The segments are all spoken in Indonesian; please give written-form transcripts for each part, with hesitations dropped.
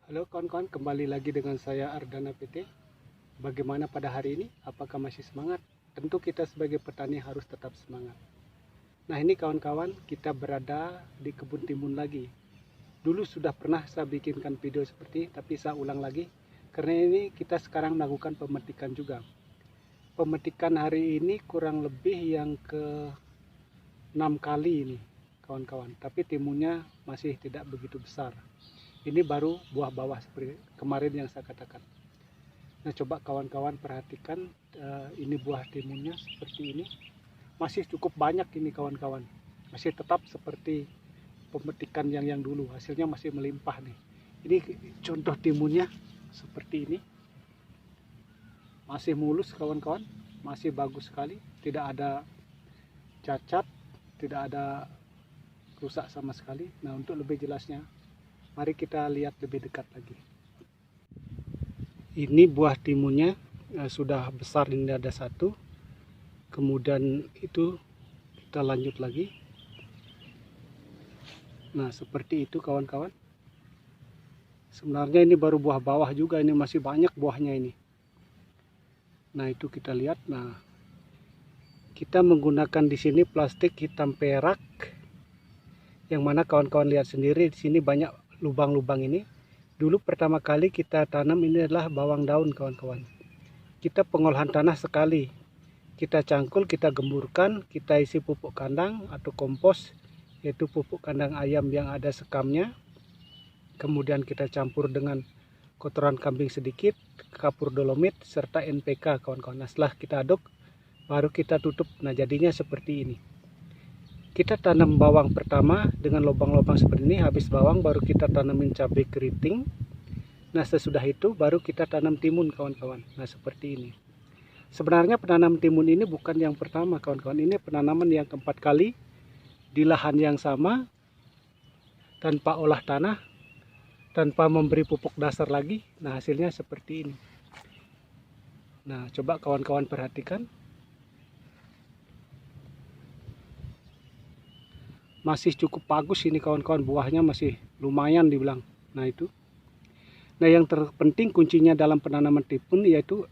Halo kawan-kawan, kembali lagi dengan saya Ardana PT. Bagaimana pada hari ini? Apakah masih semangat? Tentu kita sebagai petani harus tetap semangat. Nah ini kawan-kawan, kita berada di kebun timun lagi. Dulu sudah pernah saya bikinkan video seperti ini, tapi saya ulang lagi. Karena ini kita sekarang melakukan pemetikan juga. Pemetikan hari ini kurang lebih yang ke 6 kali ini kawan-kawan. Tapi timunnya masih tidak begitu besar. Ini baru buah bawah seperti kemarin yang saya katakan. Nah coba kawan-kawan perhatikan, ini buah timunnya seperti ini. Masih cukup banyak ini kawan-kawan. Masih tetap seperti pemetikan yang dulu. Hasilnya masih melimpah nih. Ini contoh timunnya seperti ini. Masih mulus kawan-kawan. Masih bagus sekali. Tidak ada cacat. Tidak ada rusak sama sekali. Nah untuk lebih jelasnya, mari kita lihat lebih dekat lagi. Ini buah timunnya sudah besar, ini ada satu. Kemudian itu kita lanjut lagi. Nah seperti itu kawan-kawan. Sebenarnya ini baru buah bawah juga, ini masih banyak buahnya ini. Nah itu kita lihat. Nah kita menggunakan di sini plastik hitam perak, yang mana kawan-kawan lihat sendiri di sini banyak lubang-lubang ini. Dulu pertama kali kita tanam ini adalah bawang daun kawan-kawan. Kita pengolahan tanah sekali. Kita cangkul, kita gemburkan, kita isi pupuk kandang atau kompos, yaitu pupuk kandang ayam yang ada sekamnya. Kemudian kita campur dengan kotoran kambing sedikit, kapur dolomit, serta NPK kawan-kawan. Nah, setelah kita aduk, baru kita tutup. Nah jadinya seperti ini. Kita tanam bawang pertama dengan lubang-lubang seperti ini. Habis bawang baru kita tanamin cabai keriting. Nah sesudah itu baru kita tanam timun kawan-kawan. Nah seperti ini. Sebenarnya penanam timun ini bukan yang pertama kawan-kawan. Ini penanaman yang keempat kali di lahan yang sama, tanpa olah tanah, tanpa memberi pupuk dasar lagi. Nah hasilnya seperti ini. Nah coba kawan-kawan perhatikan. Masih cukup bagus ini kawan-kawan, buahnya masih lumayan dibilang. Nah itu. Nah yang terpenting kuncinya dalam penanaman timun yaitu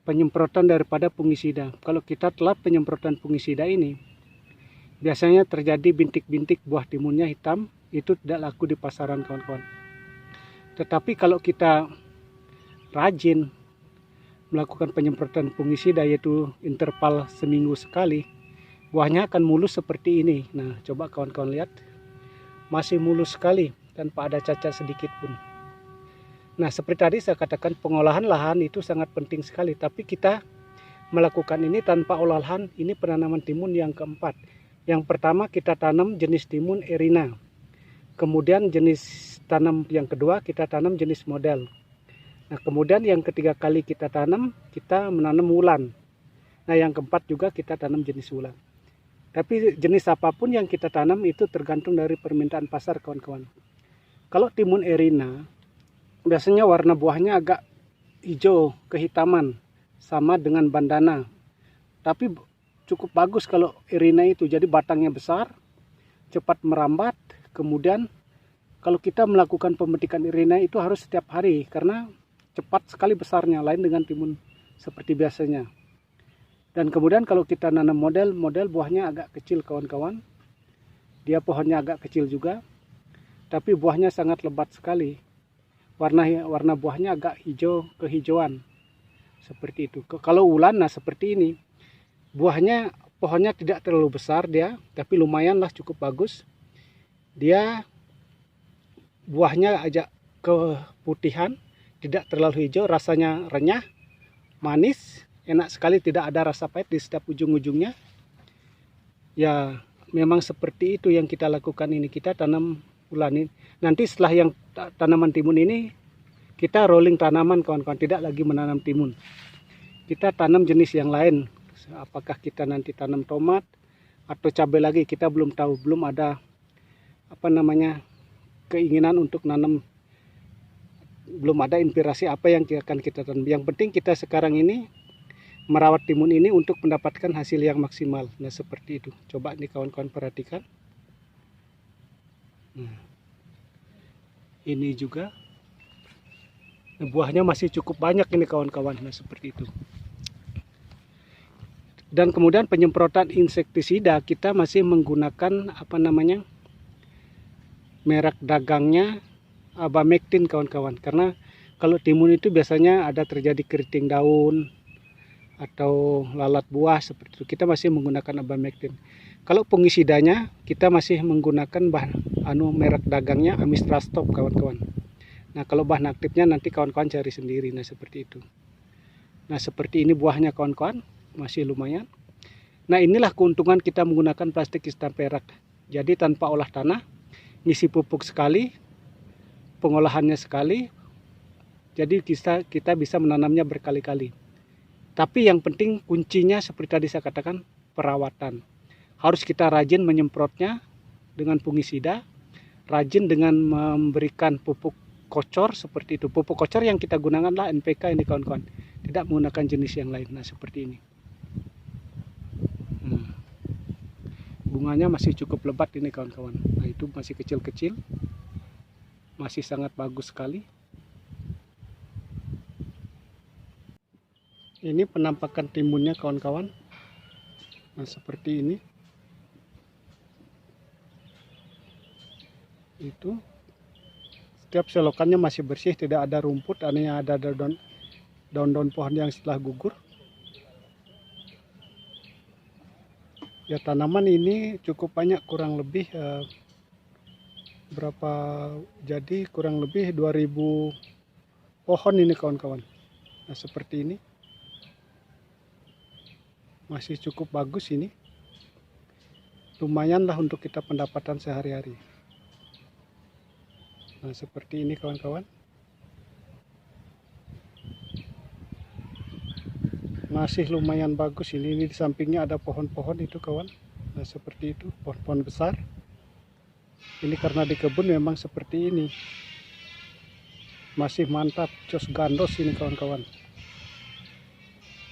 penyemprotan daripada fungisida. Kalau kita telat penyemprotan fungisida ini, biasanya terjadi bintik-bintik buah timunnya hitam. Itu tidak laku di pasaran kawan-kawan. Tetapi kalau kita rajin melakukan penyemprotan fungisida, yaitu interval seminggu sekali, buahnya akan mulus seperti ini. Nah coba kawan-kawan lihat, masih mulus sekali tanpa ada cacat sedikit pun. Nah seperti tadi saya katakan, pengolahan lahan itu sangat penting sekali. Tapi kita melakukan ini tanpa olahan. Ini penanaman timun yang keempat. Yang pertama kita tanam jenis timun Erina. Kemudian jenis tanam yang kedua kita tanam jenis model. Nah kemudian yang ketiga kali kita tanam, kita menanam wulan. Nah yang keempat juga kita tanam jenis wulan. Tapi jenis apapun yang kita tanam itu tergantung dari permintaan pasar kawan-kawan. Kalau timun Erina, biasanya warna buahnya agak hijau kehitaman, sama dengan bandana. Tapi cukup bagus kalau Erina itu, jadi batangnya besar, cepat merambat. Kemudian kalau kita melakukan pemetikan Erina itu harus setiap hari, karena cepat sekali besarnya, lain dengan timun seperti biasanya. Dan kemudian kalau kita nanam model buahnya agak kecil kawan-kawan. Dia pohonnya agak kecil juga, tapi buahnya sangat lebat sekali. Warna buahnya agak hijau kehijauan. Seperti itu. Kalau wulan, nah seperti ini. Buahnya, pohonnya tidak terlalu besar dia, tapi lumayanlah cukup bagus. Dia buahnya agak keputihan, tidak terlalu hijau, rasanya renyah, manis. Enak sekali, tidak ada rasa pahit di setiap ujung-ujungnya. Ya memang seperti itu yang kita lakukan ini. Kita tanam wulan ini. Nanti setelah yang tanaman timun ini, kita rolling tanaman kawan-kawan. Tidak lagi menanam timun. Kita tanam jenis yang lain. Apakah kita nanti tanam tomat atau cabai lagi, kita belum tahu. Belum ada keinginan untuk nanam. Belum ada inspirasi apa yang akan kita tanam. Yang penting kita sekarang ini merawat timun ini untuk mendapatkan hasil yang maksimal. Nah seperti itu. Coba nih kawan-kawan perhatikan. Nah, ini juga Buahnya masih cukup banyak ini kawan-kawan. Nah seperti itu. Dan kemudian penyemprotan insektisida kita masih menggunakan merek dagangnya Abamectin kawan-kawan. Karena kalau timun itu biasanya ada terjadi keriting daun atau lalat buah seperti itu. Kita masih menggunakan Abamectin. Kalau fungisidanya kita masih menggunakan merek dagangnya Amistrastop kawan-kawan. Nah kalau bahan aktifnya nanti kawan-kawan cari sendiri. Nah seperti itu. Nah seperti ini buahnya kawan-kawan, masih lumayan. Nah inilah keuntungan kita menggunakan plastik hitam perak. Jadi tanpa olah tanah, ngisi pupuk sekali, pengolahannya sekali, jadi kita bisa menanamnya berkali-kali. Tapi yang penting kuncinya seperti tadi saya katakan, perawatan. Harus kita rajin menyemprotnya dengan fungisida, rajin dengan memberikan pupuk kocor seperti itu. Pupuk kocor yang kita gunakanlah NPK ini kawan-kawan, tidak menggunakan jenis yang lain. Nah seperti ini. Bunganya masih cukup lebat ini kawan-kawan. Nah itu masih kecil-kecil, masih sangat bagus sekali. Ini penampakan timunnya kawan-kawan. Nah seperti ini. Itu setiap selokannya masih bersih, tidak ada rumput, hanya ada daun-daun pohon yang setelah gugur. Ya tanaman ini cukup banyak, kurang lebih jadi kurang lebih 2000 pohon ini kawan-kawan. Nah seperti ini. Masih cukup bagus ini. Lumayan lah untuk kita pendapatan sehari-hari. Nah seperti ini kawan-kawan. Masih lumayan bagus ini di sampingnya ada pohon-pohon itu kawan. Nah seperti itu, pohon-pohon besar. Ini karena di kebun memang seperti ini. Masih mantap, cos gandos ini kawan-kawan.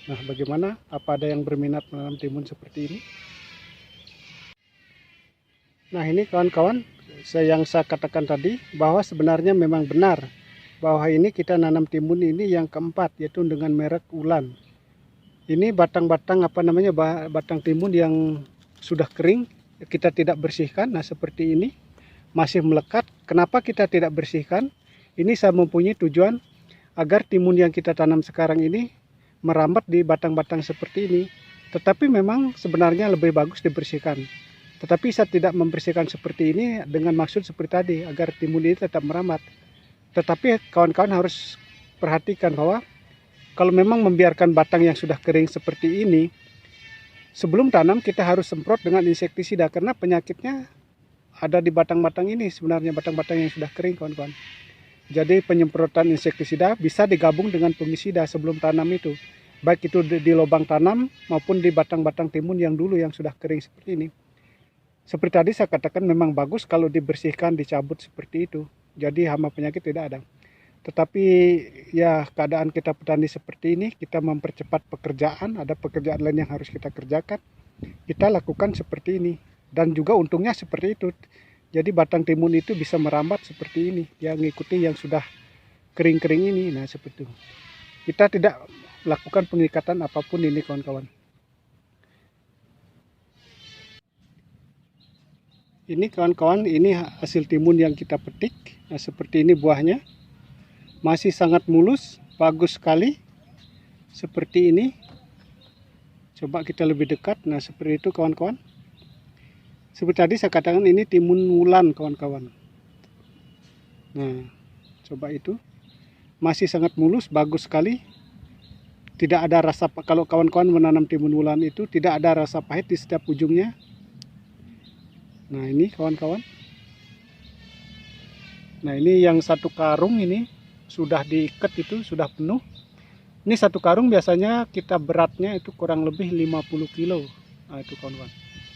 Nah bagaimana? Apa ada yang berminat menanam timun seperti ini? Nah ini kawan-kawan, yang saya katakan tadi bahwa sebenarnya memang benar bahwa ini kita nanam timun ini yang keempat, yaitu dengan merek Ulan. Ini batang-batang batang timun yang sudah kering, kita tidak bersihkan. Nah seperti ini masih melekat. Kenapa kita tidak bersihkan? Ini saya mempunyai tujuan agar timun yang kita tanam sekarang ini merambat di batang-batang seperti ini. Tetapi memang sebenarnya lebih bagus dibersihkan. Tetapi saya tidak membersihkan seperti ini dengan maksud seperti tadi, agar timun ini tetap merambat. Tetapi kawan-kawan harus perhatikan bahwa kalau memang membiarkan batang yang sudah kering seperti ini, sebelum tanam kita harus semprot dengan insektisida, karena penyakitnya ada di batang-batang ini sebenarnya, batang-batang yang sudah kering kawan-kawan. Jadi penyemprotan insektisida bisa digabung dengan fungisida sebelum tanam itu, baik itu di lubang tanam maupun di batang-batang timun yang dulu yang sudah kering seperti ini. Seperti tadi saya katakan memang bagus kalau dibersihkan, dicabut seperti itu, jadi hama penyakit tidak ada. Tetapi ya keadaan kita petani seperti ini, kita mempercepat pekerjaan, ada pekerjaan lain yang harus kita kerjakan, kita lakukan seperti ini. Dan juga untungnya seperti itu, jadi batang timun itu bisa merambat seperti ini, yang mengikuti yang sudah kering-kering ini. Nah seperti itu, kita tidak lakukan pengikatan apapun ini kawan-kawan. Ini kawan-kawan, ini hasil timun yang kita petik. Nah seperti ini buahnya, masih sangat mulus, bagus sekali. Seperti ini. Coba kita lebih dekat. Nah seperti itu kawan-kawan. Seperti tadi saya katakan ini timun Ulan kawan-kawan. Nah coba itu. Masih sangat mulus, bagus sekali. Tidak ada rasa, kalau kawan-kawan menanam timun Ulan itu tidak ada rasa pahit di setiap ujungnya. Nah ini kawan-kawan. Nah ini yang satu karung ini sudah diikat, itu sudah penuh. Ini satu karung biasanya kita beratnya itu kurang lebih 50 kilo. Nah itu kawan-kawan.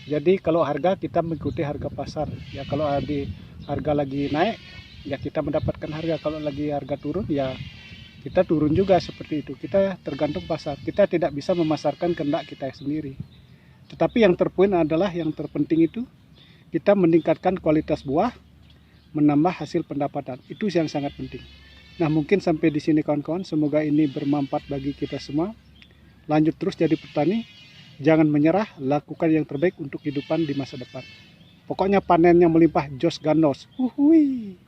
Jadi kalau harga kita mengikuti harga pasar. Ya kalau di harga lagi naik, ya kita mendapatkan harga. Kalau lagi harga turun, ya kita turun juga seperti itu. Kita tergantung pasar. Kita tidak bisa memasarkan kehendak kita sendiri. Tetapi yang terpoin adalah, yang terpenting itu kita meningkatkan kualitas buah, menambah hasil pendapatan. Itu yang sangat penting. Nah, mungkin sampai di sini kawan-kawan, semoga ini bermanfaat bagi kita semua. Lanjut terus jadi petani, jangan menyerah, lakukan yang terbaik untuk kehidupan di masa depan. Pokoknya panen yang melimpah, jos ganos. Uhui.